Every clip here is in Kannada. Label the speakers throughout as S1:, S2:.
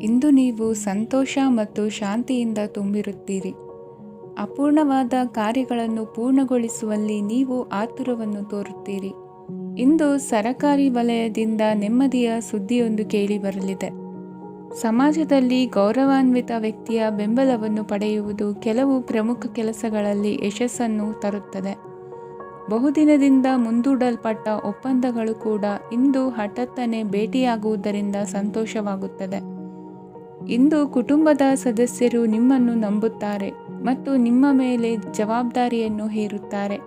S1: ಇಂದು ನೀವು ಸಂತೋಷ ಮತ್ತು ಶಾಂತಿಯಿಂದ ತುಂಬಿರುತ್ತೀರಿ. ಅಪೂರ್ಣವಾದ ಕಾರ್ಯಗಳನ್ನು ಪೂರ್ಣಗೊಳಿಸುವಲ್ಲಿ ನೀವು ಆತುರವನ್ನು ತೋರುತ್ತೀರಿ. ಇಂದು ಸರಕಾರಿ ವಲಯದಿಂದ ನೆಮ್ಮದಿಯ ಸುದ್ದಿಯೊಂದು ಕೇಳಿಬರಲಿದೆ. ಸಮಾಜದಲ್ಲಿ ಗೌರವಾನ್ವಿತ ವ್ಯಕ್ತಿಯ ಬೆಂಬಲವನ್ನು ಪಡೆಯುವುದು ಕೆಲವು ಪ್ರಮುಖ ಕೆಲಸಗಳಲ್ಲಿ ಯಶಸ್ಸನ್ನು ತರುತ್ತದೆ. ಬಹುದಿನದಿಂದ ಮುಂದೂಡಲ್ಪಟ್ಟ ಒಪ್ಪಂದಗಳು ಕೂಡ ಇಂದು ಹಠಾತ್ತನೆ ಭೇಟಿಯಾಗುವುದರಿಂದ ಸಂತೋಷವಾಗುತ್ತದೆ. ಇಂದು ಕುಟುಂಬದ ಸದಸ್ಯರು ನಿಮ್ಮನ್ನು ನಂಬುತ್ತಾರೆ ಮತ್ತು ನಿಮ್ಮ ಮೇಲೆ ಜವಾಬ್ದಾರಿಯನ್ನು ಹೇರುತ್ತಾರೆ.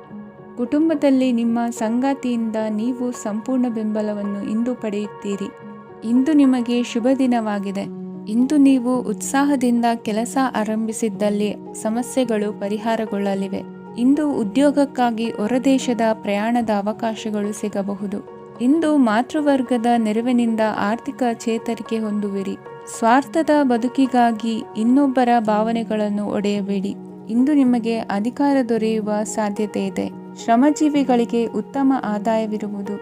S1: ಕುಟುಂಬದಲ್ಲಿ ನಿಮ್ಮ ಸಂಗಾತಿಯಿಂದ ನೀವು ಸಂಪೂರ್ಣ ಬೆಂಬಲವನ್ನು ಇಂದು ಪಡೆಯುತ್ತೀರಿ. ಇಂದು ನಿಮಗೆ ಶುಭ ದಿನವಾಗಿದೆ. ಇಂದು ನೀವು ಉತ್ಸಾಹದಿಂದ ಕೆಲಸ ಆರಂಭಿಸಿದ್ದಲ್ಲಿ ಸಮಸ್ಯೆಗಳು ಪರಿಹಾರಗೊಳ್ಳಲಿವೆ. ಇಂದು ಉದ್ಯೋಗಕ್ಕಾಗಿ ಹೊರದೇಶದ ಪ್ರಯಾಣದ ಅವಕಾಶಗಳು ಸಿಗಬಹುದು. ಇಂದು ಮಾತೃವರ್ಗದ ನೆರವಿನಿಂದ ಆರ್ಥಿಕ ಚೇತರಿಕೆ ಹೊಂದುವಿರಿ. ಸ್ವಾರ್ಥದ ಬದುಕಿಗಾಗಿ ಇನ್ನೊಬ್ಬರ ಭಾವನೆಗಳನ್ನು ಒಡೆಯಬೇಡಿ. ಇಂದು ನಿಮಗೆ ಅಧಿಕಾರ ದೊರೆಯುವ ಸಾಧ್ಯತೆ ಇದೆ. ಶ್ರಮಜೀವಿಗಳಿಗೆ ಉತ್ತಮ ಆದಾಯವಿರುವುದು.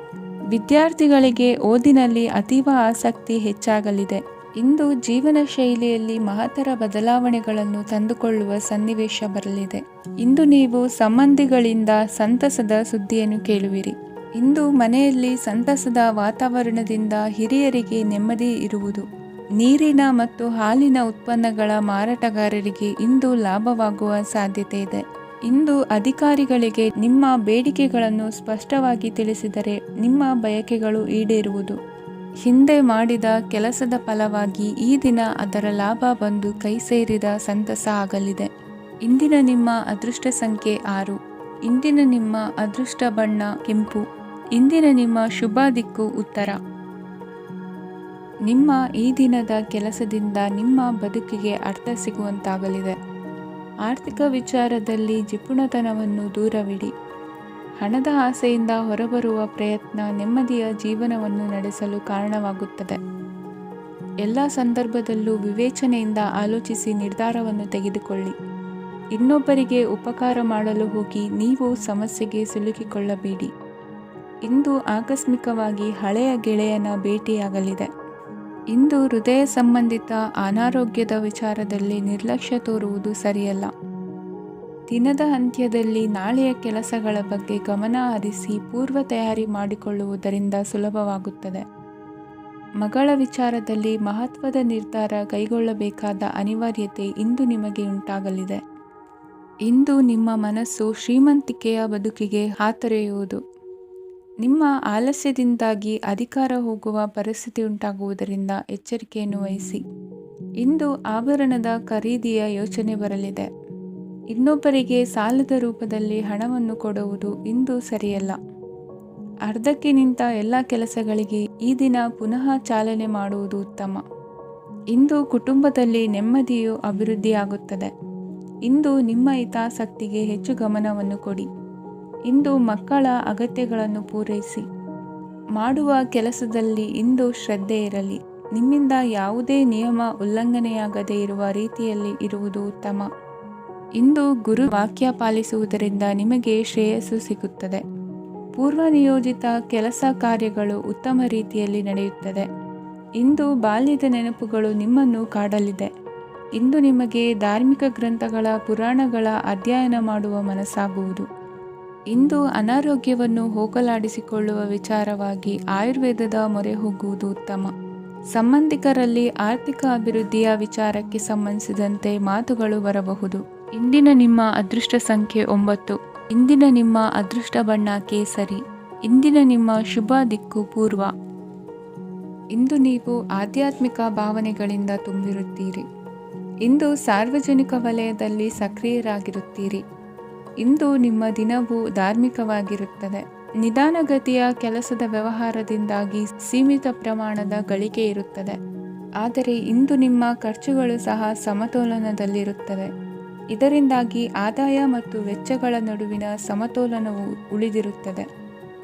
S1: ವಿದ್ಯಾರ್ಥಿಗಳಿಗೆ ಓದಿನಲ್ಲಿ ಅತೀವ ಆಸಕ್ತಿ ಹೆಚ್ಚಾಗಲಿದೆ. ಇಂದು ಜೀವನ ಶೈಲಿಯಲ್ಲಿ ಮಹತ್ತರ ಬದಲಾವಣೆಗಳನ್ನು ತಂದುಕೊಳ್ಳುವ ಸನ್ನಿವೇಶ ಬರಲಿದೆ. ಇಂದು ನೀವು ಸಂಬಂಧಿಗಳಿಂದ ಸಂತಸದ ಸುದ್ದಿಯನ್ನು ಕೇಳುವಿರಿ. ಇಂದು ಮನೆಯಲ್ಲಿ ಸಂತಸದ ವಾತಾವರಣದಿಂದ ಹಿರಿಯರಿಗೆ ನೆಮ್ಮದಿ ಇರುವುದು. ನೀರಿನ ಮತ್ತು ಹಾಲಿನ ಉತ್ಪನ್ನಗಳ ಮಾರಾಟಗಾರರಿಗೆ ಇಂದು ಲಾಭವಾಗುವ ಸಾಧ್ಯತೆ ಇದೆ. ಇಂದು ಅಧಿಕಾರಿಗಳಿಗೆ ನಿಮ್ಮ ಬೇಡಿಕೆಗಳನ್ನು ಸ್ಪಷ್ಟವಾಗಿ ತಿಳಿಸಿದರೆ ನಿಮ್ಮ ಬಯಕೆಗಳು ಈಡೇರುವುದು. ಹಿಂದೆ ಮಾಡಿದ ಕೆಲಸದ ಫಲವಾಗಿ ಈ ದಿನ ಅದರ ಲಾಭ ಬಂದು ಕೈ ಸೇರಿದ ಸಂತಸ ಆಗಲಿದೆ. ಇಂದಿನ ನಿಮ್ಮ ಅದೃಷ್ಟ ಸಂಖ್ಯೆ 6. ಇಂದಿನ ನಿಮ್ಮ ಅದೃಷ್ಟ ಬಣ್ಣ ಕೆಂಪು. ಇಂದಿನ ನಿಮ್ಮ ಶುಭ ದಿಕ್ಕು ಉತ್ತರ. ನಿಮ್ಮ ಈ ದಿನದ ಕೆಲಸದಿಂದ ನಿಮ್ಮ ಬದುಕಿಗೆ ಅರ್ಥ ಸಿಗುವಂತಾಗಲಿದೆ. ಆರ್ಥಿಕ ವಿಚಾರದಲ್ಲಿ ಜಿಪುಣತನವನ್ನು ದೂರವಿಡಿ. ಹಣದ ಆಸೆಯಿಂದ ಹೊರಬರುವ ಪ್ರಯತ್ನ ನೆಮ್ಮದಿಯ ಜೀವನವನ್ನು ನಡೆಸಲು ಕಾರಣವಾಗುತ್ತದೆ. ಎಲ್ಲ ಸಂದರ್ಭದಲ್ಲೂ ವಿವೇಚನೆಯಿಂದ ಆಲೋಚಿಸಿ ನಿರ್ಧಾರವನ್ನು ತೆಗೆದುಕೊಳ್ಳಿ. ಇನ್ನೊಬ್ಬರಿಗೆ ಉಪಕಾರ ಮಾಡಲು ಹೋಗಿ ನೀವು ಸಮಸ್ಯೆಗೆ ಸಿಲುಕಿಕೊಳ್ಳಬೇಡಿ. ಇಂದು ಆಕಸ್ಮಿಕವಾಗಿ ಹಳೆಯ ಗೆಳೆಯನ ಭೇಟಿಯಾಗಲಿದೆ. ಇಂದು ಹೃದಯ ಸಂಬಂಧಿತ ಅನಾರೋಗ್ಯದ ವಿಚಾರದಲ್ಲಿ ನಿರ್ಲಕ್ಷ್ಯ ತೋರುವುದು ಸರಿಯಲ್ಲ. ದಿನದ ಅಂತ್ಯದಲ್ಲಿ ನಾಳೆಯ ಕೆಲಸಗಳ ಬಗ್ಗೆ ಗಮನ ಹರಿಸಿ ಪೂರ್ವ ತಯಾರಿ ಮಾಡಿಕೊಳ್ಳುವುದರಿಂದ ಸುಲಭವಾಗುತ್ತದೆ. ಮಗಳ ವಿಚಾರದಲ್ಲಿ ಮಹತ್ವದ ನಿರ್ಧಾರ ಕೈಗೊಳ್ಳಬೇಕಾದ ಅನಿವಾರ್ಯತೆ ಇಂದು ನಿಮಗೆ ಉಂಟಾಗಲಿದೆ. ಇಂದು ನಿಮ್ಮ ಮನಸ್ಸು ಶ್ರೀಮಂತಿಕೆಯ ಬದುಕಿಗೆ ಹಾತೊರೆಯುವುದು. ನಿಮ್ಮ ಆಲಸ್ಯದಿಂದಾಗಿ ಅಧಿಕಾರ ಹೋಗುವ ಪರಿಸ್ಥಿತಿ ಉಂಟಾಗುವುದರಿಂದ ಎಚ್ಚರಿಕೆಯನ್ನು ವಹಿಸಿ. ಇಂದು ಆಭರಣದ ಖರೀದಿಯ ಯೋಚನೆ ಬರಲಿದೆ. ಇನ್ನೊಬ್ಬರಿಗೆ ಸಾಲದ ರೂಪದಲ್ಲಿ ಹಣವನ್ನು ಕೊಡುವುದು ಇಂದು ಸರಿಯಲ್ಲ. ಅರ್ಧಕ್ಕೆ ನಿಂತ ಎಲ್ಲ ಕೆಲಸಗಳಿಗೆ ಈ ದಿನ ಪುನಃ ಚಾಲನೆ ಮಾಡುವುದು ಉತ್ತಮ. ಇಂದು ಕುಟುಂಬದಲ್ಲಿ ನೆಮ್ಮದಿಯು ಅಭಿವೃದ್ಧಿಯಾಗುತ್ತದೆ. ಇಂದು ನಿಮ್ಮ ಹಿತಾಸಕ್ತಿಗೆ ಹೆಚ್ಚು ಗಮನವನ್ನು ಕೊಡಿ. ಇಂದು ಮಕ್ಕಳ ಅಗತ್ಯಗಳನ್ನು ಪೂರೈಸಿ. ಮಾಡುವ ಕೆಲಸದಲ್ಲಿ ಇಂದು ಶ್ರದ್ಧೆ ಇರಲಿ. ನಿಮ್ಮಿಂದ ಯಾವುದೇ ನಿಯಮ ಉಲ್ಲಂಘನೆಯಾಗದೇ ಇರುವ ರೀತಿಯಲ್ಲಿ ಇರುವುದು ಉತ್ತಮ. ಇಂದು ಗುರು ವಾಕ್ಯ ಪಾಲಿಸುವುದರಿಂದ ನಿಮಗೆ ಶ್ರೇಯಸ್ಸು ಸಿಗುತ್ತದೆ. ಪೂರ್ವ ನಿಯೋಜಿತ ಕೆಲಸ ಕಾರ್ಯಗಳು ಉತ್ತಮ ರೀತಿಯಲ್ಲಿ ನಡೆಯುತ್ತದೆ. ಇಂದು ಬಾಲ್ಯದ ನೆನಪುಗಳು ನಿಮ್ಮನ್ನು ಕಾಡಲಿದೆ. ಇಂದು ನಿಮಗೆ ಧಾರ್ಮಿಕ ಗ್ರಂಥಗಳ ಪುರಾಣಗಳ ಅಧ್ಯಯನ ಮಾಡುವ ಮನಸ್ಸಾಗುವುದು. ಇಂದು ಅನಾರೋಗ್ಯವನ್ನು ಹೋಗಲಾಡಿಸಿಕೊಳ್ಳುವ ವಿಚಾರವಾಗಿ ಆಯುರ್ವೇದದ ಮೊರೆ ಹೋಗುವುದು ಉತ್ತಮ. ಸಂಬಂಧಿಕರಲ್ಲಿ ಆರ್ಥಿಕ ಅಭಿವೃದ್ಧಿಯ ವಿಚಾರಕ್ಕೆ ಸಂಬಂಧಿಸಿದಂತೆ ಮಾತುಗಳು ಬರಬಹುದು. ಇಂದಿನ ನಿಮ್ಮ ಅದೃಷ್ಟ ಸಂಖ್ಯೆ 9. ಇಂದಿನ ನಿಮ್ಮ ಅದೃಷ್ಟ ಬಣ್ಣ ಕೇಸರಿ. ಇಂದಿನ ನಿಮ್ಮ ಶುಭ ದಿಕ್ಕು ಪೂರ್ವ. ಇಂದು ನೀವು ಆಧ್ಯಾತ್ಮಿಕ ಭಾವನೆಗಳಿಂದ ತುಂಬಿರುತ್ತೀರಿ. ಇಂದು ಸಾರ್ವಜನಿಕ ವಲಯದಲ್ಲಿ ಸಕ್ರಿಯರಾಗಿರುತ್ತೀರಿ. ಇಂದು ನಿಮ್ಮ ದಿನವು ಧಾರ್ಮಿಕವಾಗಿರುತ್ತದೆ. ನಿಧಾನಗತಿಯ ಕೆಲಸದ ವ್ಯವಹಾರದಿಂದಾಗಿ ಸೀಮಿತ ಪ್ರಮಾಣದ ಗಳಿಕೆ ಇರುತ್ತದೆ. ಆದರೆ ಇಂದು ನಿಮ್ಮ ಖರ್ಚುಗಳು ಸಹ ಸಮತೋಲನದಲ್ಲಿರುತ್ತವೆ. ಇದರಿಂದಾಗಿ ಆದಾಯ ಮತ್ತು ವೆಚ್ಚಗಳ ನಡುವಿನ ಸಮತೋಲನವು ಉಳಿದಿರುತ್ತದೆ.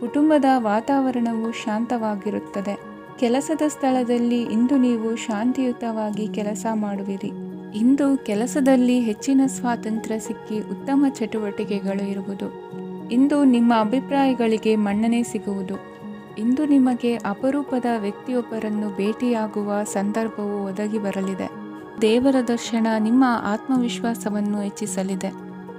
S1: ಕುಟುಂಬದ ವಾತಾವರಣವು ಶಾಂತವಾಗಿರುತ್ತದೆ. ಕೆಲಸದ ಸ್ಥಳದಲ್ಲಿ ಇಂದು ನೀವು ಶಾಂತಿಯುತವಾಗಿ ಕೆಲಸ ಮಾಡುವಿರಿ. ಇಂದು ಕೆಲಸದಲ್ಲಿ ಹೆಚ್ಚಿನ ಸ್ವಾತಂತ್ರ್ಯ ಸಿಕ್ಕಿ ಉತ್ತಮ ಚಟುವಟಿಕೆಗಳು ಇರುವುದು. ಇಂದು ನಿಮ್ಮ ಅಭಿಪ್ರಾಯಗಳಿಗೆ ಮನ್ನಣೆ ಸಿಗುವುದು. ಇಂದು ನಿಮಗೆ ಅಪರೂಪದ ವ್ಯಕ್ತಿಯೊಬ್ಬರನ್ನು ಭೇಟಿಯಾಗುವ ಸಂದರ್ಭವು ಒದಗಿ ಬರಲಿದೆ. ದೇವರ ದರ್ಶನ ನಿಮ್ಮ ಆತ್ಮವಿಶ್ವಾಸವನ್ನು ಹೆಚ್ಚಿಸಲಿದೆ.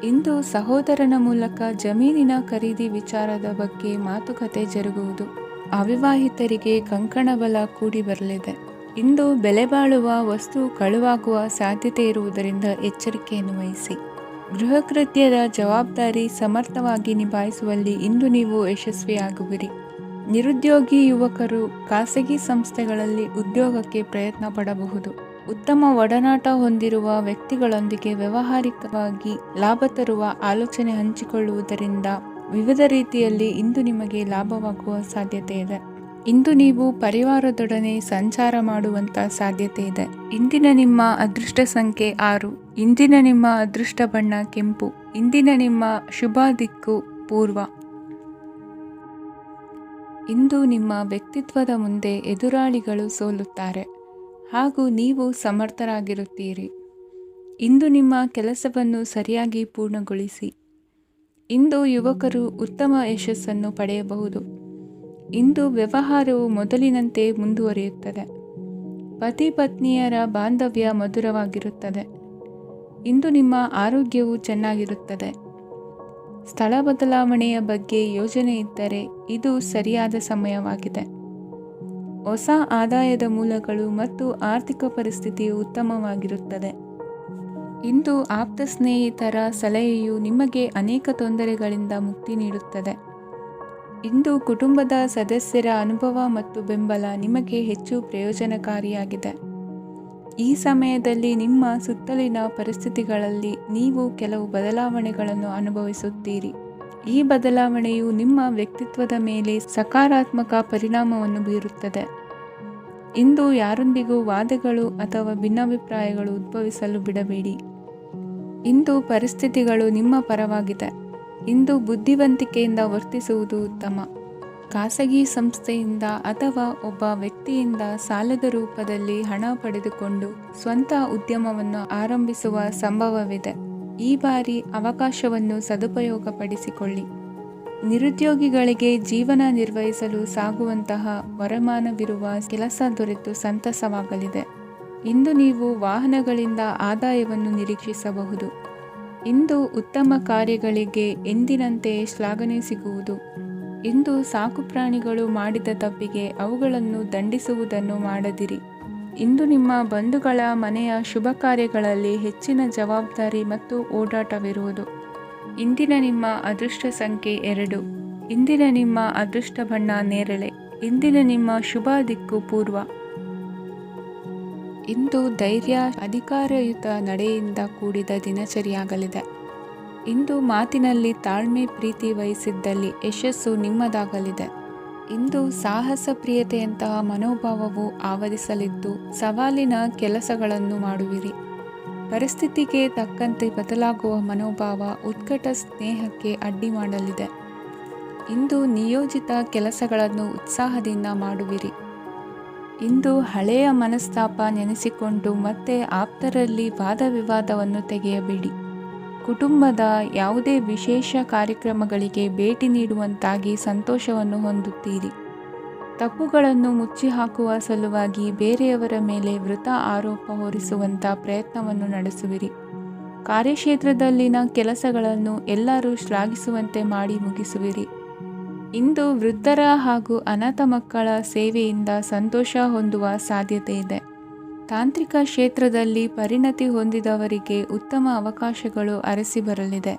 S1: ಇಂದು ಸಹೋದರನ ಮೂಲಕ ಜಮೀನಿನ ಖರೀದಿ ವಿಚಾರದ ಬಗ್ಗೆ ಮಾತುಕತೆ ಜರುಗುವುದು. ಅವಿವಾಹಿತರಿಗೆ ಕಂಕಣ ಬಲ ಕೂಡಿ ಬರಲಿದೆ. ಇಂದು ಬೆಲೆ ಬಾಳುವ ವಸ್ತು ಕಳುವಾಗುವ ಸಾಧ್ಯತೆ ಇರುವುದರಿಂದ ಎಚ್ಚರಿಕೆಯನ್ನು ವಹಿಸಿ. ಗೃಹ ಕೃತ್ಯದ ಜವಾಬ್ದಾರಿ ಸಮರ್ಥವಾಗಿ ನಿಭಾಯಿಸುವಲ್ಲಿ ಇಂದು ನೀವು ಯಶಸ್ವಿಯಾಗುವಿರಿ. ನಿರುದ್ಯೋಗಿ ಯುವಕರು ಖಾಸಗಿ ಸಂಸ್ಥೆಗಳಲ್ಲಿ ಉದ್ಯೋಗಕ್ಕೆ ಪ್ರಯತ್ನ ಪಡಬಹುದು. ಉತ್ತಮ ಒಡನಾಟ ಹೊಂದಿರುವ ವ್ಯಕ್ತಿಗಳೊಂದಿಗೆ ವ್ಯಾವಹಾರಿಕವಾಗಿ ಲಾಭ ತರುವ ಆಲೋಚನೆ ಹಂಚಿಕೊಳ್ಳುವುದರಿಂದ ವಿವಿಧ ರೀತಿಯಲ್ಲಿ ಇಂದು ನಿಮಗೆ ಲಾಭವಾಗುವ ಸಾಧ್ಯತೆ ಇದೆ. ಇಂದು ನೀವು ಪರಿವಾರದೊಡನೆ ಸಂಚಾರ ಮಾಡುವಂಥ ಸಾಧ್ಯತೆ ಇದೆ. ಇಂದಿನ ನಿಮ್ಮ ಅದೃಷ್ಟ ಸಂಖ್ಯೆ 6. ಇಂದಿನ ನಿಮ್ಮ ಅದೃಷ್ಟ ಬಣ್ಣ ಕೆಂಪು. ಇಂದಿನ ನಿಮ್ಮ ಶುಭ ದಿಕ್ಕು ಪೂರ್ವ. ಇಂದು ನಿಮ್ಮ ವ್ಯಕ್ತಿತ್ವದ ಮುಂದೆ ಎದುರಾಳಿಗಳು ಸೋಲುತ್ತಾರೆ ಹಾಗೂ ನೀವು ಸಮರ್ಥರಾಗಿರುತ್ತೀರಿ. ಇಂದು ನಿಮ್ಮ ಕೆಲಸವನ್ನು ಸರಿಯಾಗಿ ಪೂರ್ಣಗೊಳಿಸಿ. ಇಂದು ಯುವಕರು ಉತ್ತಮ ಯಶಸ್ಸನ್ನು ಪಡೆಯಬಹುದು. ಇಂದು ವ್ಯವಹಾರವು ಮೊದಲಿನಂತೆ ಮುಂದುವರಿಯುತ್ತದೆ. ಪತಿ ಪತ್ನಿಯರ ಬಾಂಧವ್ಯ ಮಧುರವಾಗಿರುತ್ತದೆ. ಇಂದು ನಿಮ್ಮ ಆರೋಗ್ಯವು ಚೆನ್ನಾಗಿರುತ್ತದೆ. ಸ್ಥಳ ಬದಲಾವಣೆಯ ಬಗ್ಗೆ ಯೋಜನೆ ಇದ್ದರೆ ಇದು ಸರಿಯಾದ ಸಮಯವಾಗಿದೆ. ಹೊಸ ಆದಾಯದ ಮೂಲಗಳು ಮತ್ತು ಆರ್ಥಿಕ ಪರಿಸ್ಥಿತಿಯು ಉತ್ತಮವಾಗಿರುತ್ತದೆ. ಇಂದು ಆಪ್ತ ಸ್ನೇಹಿತರ ಸಲಹೆಯು ನಿಮಗೆ ಅನೇಕ ತೊಂದರೆಗಳಿಂದ ಮುಕ್ತಿ ನೀಡುತ್ತದೆ. ಇಂದು ಕುಟುಂಬದ ಸದಸ್ಯರ ಅನುಭವ ಮತ್ತು ಬೆಂಬಲ ನಿಮಗೆ ಹೆಚ್ಚು ಪ್ರಯೋಜನಕಾರಿಯಾಗಿದೆ. ಈ ಸಮಯದಲ್ಲಿ ನಿಮ್ಮ ಸುತ್ತಲಿನ ಪರಿಸ್ಥಿತಿಗಳಲ್ಲಿ ನೀವು ಕೆಲವು ಬದಲಾವಣೆಗಳನ್ನು ಅನುಭವಿಸುತ್ತೀರಿ. ಈ ಬದಲಾವಣೆಯು ನಿಮ್ಮ ವ್ಯಕ್ತಿತ್ವದ ಮೇಲೆ ಸಕಾರಾತ್ಮಕ ಪರಿಣಾಮವನ್ನು ಬೀರುತ್ತದೆ. ಇಂದು ಯಾರೊಂದಿಗೂ ವಾದಗಳು ಅಥವಾ ಭಿನ್ನಾಭಿಪ್ರಾಯಗಳು ಉದ್ಭವಿಸಲು ಬಿಡಬೇಡಿ. ಇಂದು ಪರಿಸ್ಥಿತಿಗಳು ನಿಮ್ಮ ಪರವಾಗಿದೆ. ಇಂದು ಬುದ್ಧಿವಂತಿಕೆಯಿಂದ ವರ್ತಿಸುವುದು ಉತ್ತಮ. ಖಾಸಗಿ ಸಂಸ್ಥೆಯಿಂದ ಅಥವಾ ಒಬ್ಬ ವ್ಯಕ್ತಿಯಿಂದ ಸಾಲದ ರೂಪದಲ್ಲಿ ಹಣ ಪಡೆದುಕೊಂಡು ಸ್ವಂತ ಉದ್ಯಮವನ್ನು ಆರಂಭಿಸುವ ಸಂಭವವಿದೆ. ಈ ಬಾರಿ ಅವಕಾಶವನ್ನು ಸದುಪಯೋಗಪಡಿಸಿಕೊಳ್ಳಿ. ನಿರುದ್ಯೋಗಿಗಳಿಗೆ ಜೀವನ ನಿರ್ವಹಿಸಲು ಸಾಗುವಂತಹ ವರಮಾನವಿರುವ ಕೆಲಸ ದೊರೆತು ಸಂತಸವಾಗಲಿದೆ. ಇಂದು ನೀವು ವಾಹನಗಳಿಂದ ಆದಾಯವನ್ನು ನಿರೀಕ್ಷಿಸಬಹುದು. ಇಂದು ಉತ್ತಮ ಕಾರ್ಯಗಳಿಗೆ ಎಂದಿನಂತೆ ಶ್ಲಾಘನೆ ಸಿಗುವುದು. ಇಂದು ಸಾಕುಪ್ರಾಣಿಗಳು ಮಾಡಿದ ತಪ್ಪಿಗೆ ಅವುಗಳನ್ನು ದಂಡಿಸುವುದನ್ನು ಮಾಡದಿರಿ. ಇಂದು ನಿಮ್ಮ ಬಂಧುಗಳ ಮನೆಯ ಶುಭ ಕಾರ್ಯಗಳಲ್ಲಿ ಹೆಚ್ಚಿನ ಜವಾಬ್ದಾರಿ ಮತ್ತು ಓಡಾಟವಿರುವುದು. ಇಂದಿನ ನಿಮ್ಮ ಅದೃಷ್ಟ ಸಂಖ್ಯೆ 2. ಇಂದಿನ ನಿಮ್ಮ ಅದೃಷ್ಟ ಬಣ್ಣ ನೇರಳೆ. ಇಂದಿನ ನಿಮ್ಮ ಶುಭ ದಿಕ್ಕು ಪೂರ್ವ. ಇಂದು ಧೈರ್ಯ, ಅಧಿಕಾರಯುತ ನಡೆಯಿಂದ ಕೂಡಿದ ದಿನಚರಿಯಾಗಲಿದೆ. ಇಂದು ಮಾತಿನಲ್ಲಿ ತಾಳ್ಮೆ, ಪ್ರೀತಿ ವಹಿಸಿದ್ದಲ್ಲಿ ಯಶಸ್ಸು ನಿಮ್ಮದಾಗಲಿದೆ. ಇಂದು ಸಾಹಸ ಪ್ರಿಯತೆಯಂತಹ ಮನೋಭಾವವು ಆವರಿಸಲಿದ್ದು ಸವಾಲಿನ ಕೆಲಸಗಳನ್ನು ಮಾಡುವಿರಿ. ಪರಿಸ್ಥಿತಿಗೆ ತಕ್ಕಂತೆ ಬದಲಾಗುವ ಮನೋಭಾವ ಉತ್ಕಟ ಸ್ನೇಹಕ್ಕೆ ಅಡ್ಡಿ ಮಾಡಲಿದೆ. ಇಂದು ನಿಯೋಜಿತ ಕೆಲಸಗಳನ್ನು ಉತ್ಸಾಹದಿಂದ ಮಾಡುವಿರಿ. ಇಂದು ಹಳೆಯ ಮನಸ್ತಾಪ ನೆನೆಸಿಕೊಂಡು ಮತ್ತೆ ಆಪ್ತರಲ್ಲಿ ವಾದ ವಿವಾದವನ್ನು ತೆಗೆಯಬೇಡಿ. ಕುಟುಂಬದ ಯಾವುದೇ ವಿಶೇಷ ಕಾರ್ಯಕ್ರಮಗಳಿಗೆ ಭೇಟಿ ನೀಡುವಂತಾಗಿ ಸಂತೋಷವನ್ನು ಹೊಂದುತ್ತೀರಿ. ತಪ್ಪುಗಳನ್ನು ಮುಚ್ಚಿಹಾಕುವ ಸಲುವಾಗಿ ಬೇರೆಯವರ ಮೇಲೆ ವೃಥಾ ಆರೋಪ ಹೊರಿಸುವಂಥ ಪ್ರಯತ್ನವನ್ನು ನಡೆಸುವಿರಿ. ಕಾರ್ಯಕ್ಷೇತ್ರದಲ್ಲಿನ ಕೆಲಸಗಳನ್ನು ಎಲ್ಲರೂ ಶ್ಲಾಘಿಸುವಂತೆ ಮಾಡಿ ಮುಗಿಸುವಿರಿ. ಇಂದು ವೃದ್ಧರ ಹಾಗೂ ಅನಾಥ ಮಕ್ಕಳ ಸೇವೆಯಿಂದ ಸಂತೋಷ ಹೊಂದುವ ಸಾಧ್ಯತೆ ಇದೆ. ತಾಂತ್ರಿಕ ಕ್ಷೇತ್ರದಲ್ಲಿ ಪರಿಣತಿ ಹೊಂದಿದವರಿಗೆ ಉತ್ತಮ ಅವಕಾಶಗಳು ಅರಸಿ ಬರಲಿದೆ.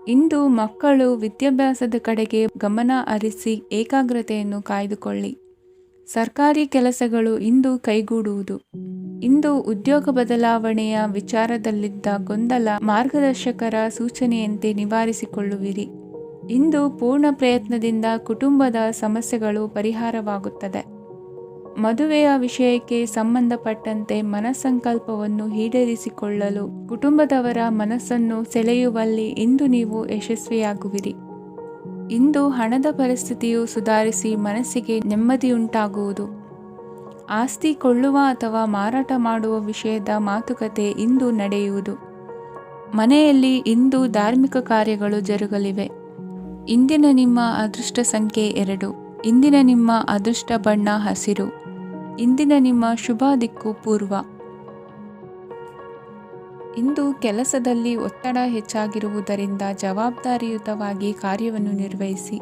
S1: ಇಂದು ಮಕ್ಕಳು ವಿದ್ಯಾಭ್ಯಾಸದ ಕಡೆಗೆ ಗಮನ ಹರಿಸಿ ಏಕಾಗ್ರತೆಯನ್ನು ಕಾಯ್ದುಕೊಳ್ಳಿ. ಸರ್ಕಾರಿ ಕೆಲಸಗಳು ಇಂದು ಕೈಗೂಡುವುದು. ಇಂದು ಉದ್ಯೋಗ ಬದಲಾವಣೆಯ ವಿಚಾರದಲ್ಲಿದ್ದ ಗೊಂದಲ ಮಾರ್ಗದರ್ಶಕರ ಸೂಚನೆಯಂತೆ ನಿವಾರಿಸಿಕೊಳ್ಳುವಿರಿ. ಇಂದು ಪೂರ್ಣ ಪ್ರಯತ್ನದಿಂದ ಕುಟುಂಬದ ಸಮಸ್ಯೆಗಳು ಪರಿಹಾರವಾಗುತ್ತದೆ. ಮದುವೆಯ ವಿಷಯಕ್ಕೆ ಸಂಬಂಧಪಟ್ಟಂತೆ ಮನಸ್ಸಂಕಲ್ಪವನ್ನು ಈಡೇರಿಸಿಕೊಳ್ಳಲು ಕುಟುಂಬದವರ ಮನಸ್ಸನ್ನು ಸೆಳೆಯುವಲ್ಲಿ ಇಂದು ನೀವು ಯಶಸ್ವಿಯಾಗುವಿರಿ. ಇಂದು ಹಣದ ಪರಿಸ್ಥಿತಿಯು ಸುಧಾರಿಸಿ ಮನಸ್ಸಿಗೆ ನೆಮ್ಮದಿಯುಂಟಾಗುವುದು. ಆಸ್ತಿ ಕೊಳ್ಳುವ ಅಥವಾ ಮಾರಾಟ ಮಾಡುವ ವಿಷಯದ ಮಾತುಕತೆ ಇಂದು ನಡೆಯುವುದು. ಮನೆಯಲ್ಲಿ ಇಂದು ಧಾರ್ಮಿಕ ಕಾರ್ಯಗಳು ಜರುಗಲಿವೆ. ಇಂದಿನ ನಿಮ್ಮ ಅದೃಷ್ಟ ಸಂಖ್ಯೆ 2. ಇಂದಿನ ನಿಮ್ಮ ಅದೃಷ್ಟ ಬಣ್ಣ ಹಸಿರು. ಇಂದಿನ ನಿಮ್ಮ ಶುಭ ದಿಕ್ಕು ಪೂರ್ವ. ಇಂದು ಕೆಲಸದಲ್ಲಿ ಒತ್ತಡ ಹೆಚ್ಚಾಗಿರುವುದರಿಂದ ಜವಾಬ್ದಾರಿಯುತವಾಗಿ ಕಾರ್ಯವನ್ನು ನಿರ್ವಹಿಸಿ.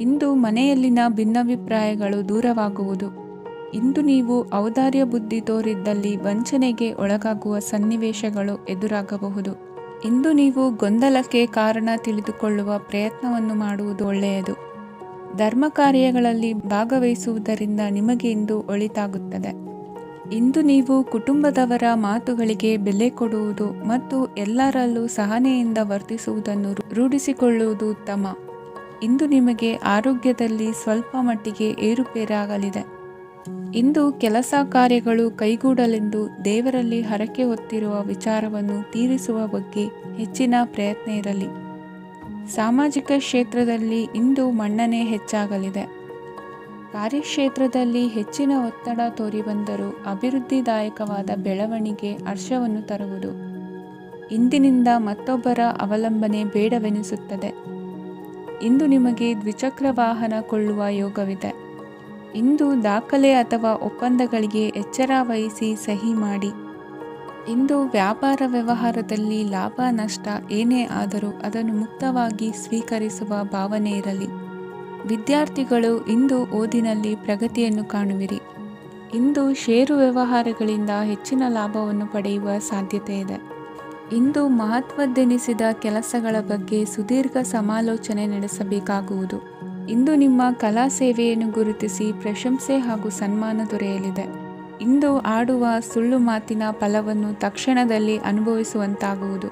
S1: ಇಂದು ಮನೆಯಲ್ಲಿನ ಭಿನ್ನಾಭಿಪ್ರಾಯಗಳು ದೂರವಾಗುವುದು. ಇಂದು ನೀವು ಔದಾರ್ಯ ಬುದ್ಧಿ ತೋರಿದ್ದಲ್ಲಿ ವಂಚನೆಗೆ ಒಳಗಾಗುವ ಸನ್ನಿವೇಶಗಳು ಎದುರಾಗಬಹುದು. ಇಂದು ನೀವು ಗೊಂದಲಕ್ಕೆ ಕಾರಣ ತಿಳಿದುಕೊಳ್ಳುವ ಪ್ರಯತ್ನವನ್ನು ಮಾಡುವುದು ಒಳ್ಳೆಯದು. ಧರ್ಮ ಕಾರ್ಯಗಳಲ್ಲಿ ಭಾಗವಹಿಸುವುದರಿಂದ ನಿಮಗೆ ಇಂದು ಒಳಿತಾಗುತ್ತದೆ. ಇಂದು ನೀವು ಕುಟುಂಬದವರ ಮಾತುಗಳಿಗೆ ಬೆಲೆ ಕೊಡುವುದು ಮತ್ತು ಎಲ್ಲರಲ್ಲೂ ಸಹನೆಯಿಂದ ವರ್ತಿಸುವುದನ್ನು ರೂಢಿಸಿಕೊಳ್ಳುವುದು ಉತ್ತಮ. ಇಂದು ನಿಮಗೆ ಆರೋಗ್ಯದಲ್ಲಿ ಸ್ವಲ್ಪ ಮಟ್ಟಿಗೆ ಏರುಪೇರಾಗಲಿದೆ. ಇಂದು ಕೆಲಸ ಕಾರ್ಯಗಳು ಕೈಗೂಡಲೆಂದು ದೇವರಲ್ಲಿ ಹರಕೆ ಹೊತ್ತಿರುವ ವಿಚಾರವನ್ನು ತೀರಿಸುವ ಬಗ್ಗೆ ಹೆಚ್ಚಿನ ಪ್ರಯತ್ನ ಇರಲಿ. ಸಾಮಾಜಿಕ ಕ್ಷೇತ್ರದಲ್ಲಿ ಇಂದು ಮನ್ನಣೆ ಹೆಚ್ಚಾಗಲಿದೆ. ಕಾರ್ಯಕ್ಷೇತ್ರದಲ್ಲಿ ಹೆಚ್ಚಿನ ಒತ್ತಡ ತೋರಿಬಂದರೂ ಅಭಿವೃದ್ಧಿದಾಯಕವಾದ ಬೆಳವಣಿಗೆ ಹರ್ಷವನ್ನು ತರುವುದು. ಇಂದಿನಿಂದ ಮತ್ತೊಬ್ಬರ ಅವಲಂಬನೆ ಬೇಡವೆನಿಸುತ್ತದೆ. ಇಂದು ನಿಮಗೆ ದ್ವಿಚಕ್ರ ವಾಹನ ಕೊಳ್ಳುವ ಯೋಗವಿದೆ. ಇಂದು ದಾಖಲೆ ಅಥವಾ ಒಪ್ಪಂದಗಳಿಗೆ ಎಚ್ಚರ ವಹಿಸಿ ಸಹಿ ಮಾಡಿ. ಇಂದು ವ್ಯಾಪಾರ ವ್ಯವಹಾರದಲ್ಲಿ ಲಾಭ ನಷ್ಟ ಏನೇ ಆದರೂ ಅದನ್ನು ಮುಕ್ತವಾಗಿ ಸ್ವೀಕರಿಸುವ ಭಾವನೆ ಇರಲಿ. ವಿದ್ಯಾರ್ಥಿಗಳು ಇಂದು ಓದಿನಲ್ಲಿ ಪ್ರಗತಿಯನ್ನು ಕಾಣುವಿರಿ. ಇಂದು ಷೇರು ವ್ಯವಹಾರಗಳಿಂದ ಹೆಚ್ಚಿನ ಲಾಭವನ್ನು ಪಡೆಯುವ ಸಾಧ್ಯತೆ ಇದೆ. ಇಂದು ಮಹತ್ವದ್ದೆನಿಸಿದ ಕೆಲಸಗಳ ಬಗ್ಗೆ ಸುದೀರ್ಘ ಸಮಾಲೋಚನೆ ನಡೆಸಬೇಕಾಗುವುದು. ಇಂದು ನಿಮ್ಮ ಕಲಾ ಸೇವೆಯನ್ನು ಗುರುತಿಸಿ ಪ್ರಶಂಸೆ ಹಾಗೂ ಸನ್ಮಾನ ದೊರೆಯಲಿದೆ. ಇಂದು ಆಡುವ ಸುಳ್ಳು ಮಾತಿನ ಫಲವನ್ನು ತಕ್ಷಣದಲ್ಲಿ ಅನುಭವಿಸುವಂತಾಗುವುದು.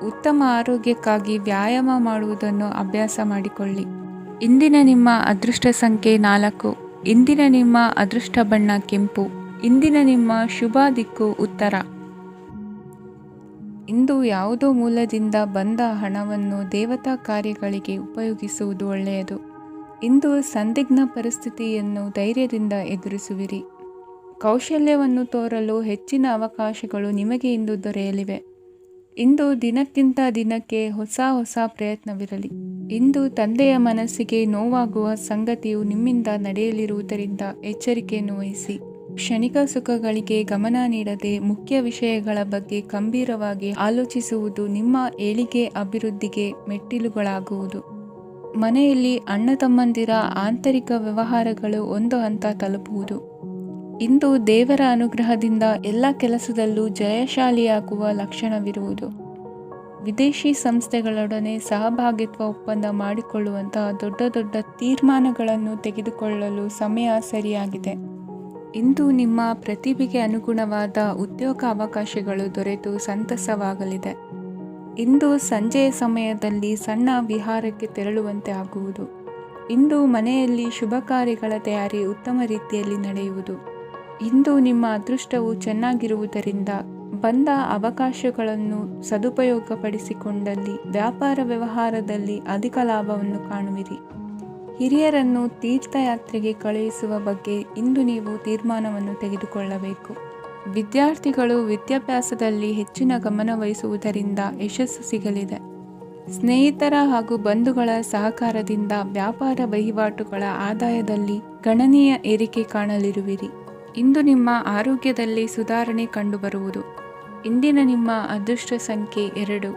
S1: ಉತ್ತಮ ಆರೋಗ್ಯಕ್ಕಾಗಿ ವ್ಯಾಯಾಮ ಮಾಡುವುದನ್ನು ಅಭ್ಯಾಸ ಮಾಡಿಕೊಳ್ಳಿ. ಇಂದಿನ ನಿಮ್ಮ ಅದೃಷ್ಟ ಸಂಖ್ಯೆ 4. ಇಂದಿನ ನಿಮ್ಮ ಅದೃಷ್ಟ ಬಣ್ಣ ಕೆಂಪು. ಇಂದಿನ ನಿಮ್ಮ ಶುಭ ದಿಕ್ಕು ಉತ್ತರ. ಇಂದು ಯಾವುದೋ ಮೂಲದಿಂದ ಬಂದ ಹಣವನ್ನು ದೇವತಾ ಕಾರ್ಯಗಳಿಗೆ ಉಪಯೋಗಿಸುವುದು ಒಳ್ಳೆಯದು. ಇಂದು ಸಂದಿಗ್ಧ ಪರಿಸ್ಥಿತಿಯನ್ನು ಧೈರ್ಯದಿಂದ ಎದುರಿಸುವಿರಿ. ಕೌಶಲ್ಯವನ್ನು ತೋರಲು ಹೆಚ್ಚಿನ ಅವಕಾಶಗಳು ನಿಮಗೆ ಇಂದು ದೊರೆಯಲಿವೆ. ಇಂದು ದಿನಕ್ಕಿಂತ ದಿನಕ್ಕೆ ಹೊಸ ಪ್ರಯತ್ನವಿರಲಿ. ಇಂದು ತಂದೆಯ ಮನಸ್ಸಿಗೆ ನೋವಾಗುವ ಸಂಗತಿಯು ನಿಮ್ಮಿಂದ ನಡೆಯಲಿರುವುದರಿಂದ ಎಚ್ಚರಿಕೆಯನ್ನು ವಹಿಸಿ. ಕ್ಷಣಿಕ ಸುಖಗಳಿಗೆ ಗಮನ ನೀಡದೆ ಮುಖ್ಯ ವಿಷಯಗಳ ಬಗ್ಗೆ ಗಂಭೀರವಾಗಿ ಆಲೋಚಿಸುವುದು ನಿಮ್ಮ ಏಳಿಗೆ ಅಭಿವೃದ್ಧಿಗೆ ಮೆಟ್ಟಿಲುಗಳಾಗುವುದು. ಮನೆಯಲ್ಲಿ ಅಣ್ಣ ತಮ್ಮಂದಿರ ಆಂತರಿಕ ವ್ಯವಹಾರಗಳು ಒಂದು ಹಂತ ತಲುಪುವುದು. ಇಂದು ದೇವರ ಅನುಗ್ರಹದಿಂದ ಎಲ್ಲ ಕೆಲಸದಲ್ಲೂ ಜಯಶಾಲಿಯಾಗುವ ಲಕ್ಷಣವಿರುವುದು. ವಿದೇಶಿ ಸಂಸ್ಥೆಗಳೊಡನೆ ಸಹಭಾಗಿತ್ವ ಒಪ್ಪಂದ ಮಾಡಿಕೊಳ್ಳುವಂತಹ ದೊಡ್ಡ ತೀರ್ಮಾನಗಳನ್ನು ತೆಗೆದುಕೊಳ್ಳಲು ಸಮಯ ಸರಿಯಾಗಿದೆ. ಇಂದು ನಿಮ್ಮ ಪ್ರತಿಭೆಗೆ ಅನುಗುಣವಾದ ಉದ್ಯೋಗ ಅವಕಾಶಗಳು ದೊರೆತು ಸಂತಸವಾಗಲಿದೆ. ಇಂದು ಸಂಜೆಯ ಸಮಯದಲ್ಲಿ ಸಣ್ಣ ವಿಹಾರಕ್ಕೆ ತೆರಳುವಂತೆ ಆಗುವುದು. ಇಂದು ಮನೆಯಲ್ಲಿ ಶುಭ ಕಾರ್ಯಗಳ ತಯಾರಿ ಉತ್ತಮ ರೀತಿಯಲ್ಲಿ ನಡೆಯುವುದು. ಇಂದು ನಿಮ್ಮ ಅದೃಷ್ಟವು ಚೆನ್ನಾಗಿರುವುದರಿಂದ ಬಂದ ಅವಕಾಶಗಳನ್ನು ಸದುಪಯೋಗಪಡಿಸಿಕೊಂಡಲ್ಲಿ ವ್ಯಾಪಾರ ವ್ಯವಹಾರದಲ್ಲಿ ಅಧಿಕ ಲಾಭವನ್ನು ಕಾಣುವಿರಿ. ಹಿರಿಯರನ್ನು ತೀರ್ಥಯಾತ್ರೆಗೆ ಕಳುಹಿಸುವ ಬಗ್ಗೆ ಇಂದು ನೀವು ತೀರ್ಮಾನವನ್ನು ತೆಗೆದುಕೊಳ್ಳಬೇಕು. ವಿದ್ಯಾರ್ಥಿಗಳು ವಿದ್ಯಾಭ್ಯಾಸದಲ್ಲಿ ಹೆಚ್ಚಿನ ಗಮನ ವಹಿಸುವುದರಿಂದ ಯಶಸ್ಸು ಸಿಗಲಿದೆ. ಸ್ನೇಹಿತರ ಹಾಗೂ ಬಂಧುಗಳ ಸಹಕಾರದಿಂದ ವ್ಯಾಪಾರ ವಹಿವಾಟುಗಳ ಆದಾಯದಲ್ಲಿ ಗಣನೀಯ ಏರಿಕೆ ಕಾಣಲಿರುವಿರಿ. ಇಂದು ನಿಮ್ಮ ಆರೋಗ್ಯದಲ್ಲಿ ಸುಧಾರಣೆ ಕಂಡುಬರುವುದು. ಇಂದಿನ ನಿಮ್ಮ ಅದೃಷ್ಟ ಸಂಖ್ಯೆ 2.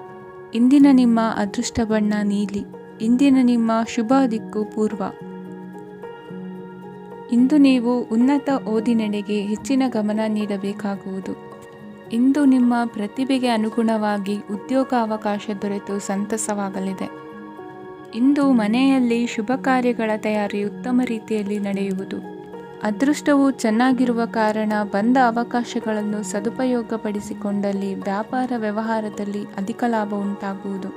S1: ಇಂದಿನ ನಿಮ್ಮ ಅದೃಷ್ಟ ಬಣ್ಣ ನೀಲಿ. ಇಂದಿನ ನಿಮ್ಮ ಶುಭ ದಿಕ್ಕು ಪೂರ್ವ. ಇಂದು ನೀವು ಉನ್ನತ ಓದಿನೆಡೆಗೆ ಹೆಚ್ಚಿನ ಗಮನ ನೀಡಬೇಕಾಗುವುದು. ಇಂದು ನಿಮ್ಮ ಪ್ರತಿಭೆಗೆ ಅನುಗುಣವಾಗಿ ಉದ್ಯೋಗ ಅವಕಾಶ ದೊರೆತು ಸಂತಸವಾಗಲಿದೆ. ಇಂದು ಮನೆಯಲ್ಲಿ ಶುಭ ಕಾರ್ಯಗಳ ತಯಾರಿ ಉತ್ತಮ ರೀತಿಯಲ್ಲಿ ನಡೆಯುವುದು. ಅದೃಷ್ಟವು ಚೆನ್ನಾಗಿರುವ ಕಾರಣ ಬಂದ ಅವಕಾಶಗಳನ್ನು ಸದುಪಯೋಗಪಡಿಸಿಕೊಂಡಲ್ಲಿ ವ್ಯಾಪಾರ ವ್ಯವಹಾರದಲ್ಲಿ ಅಧಿಕ ಲಾಭ ಉಂಟಾಗುವುದು.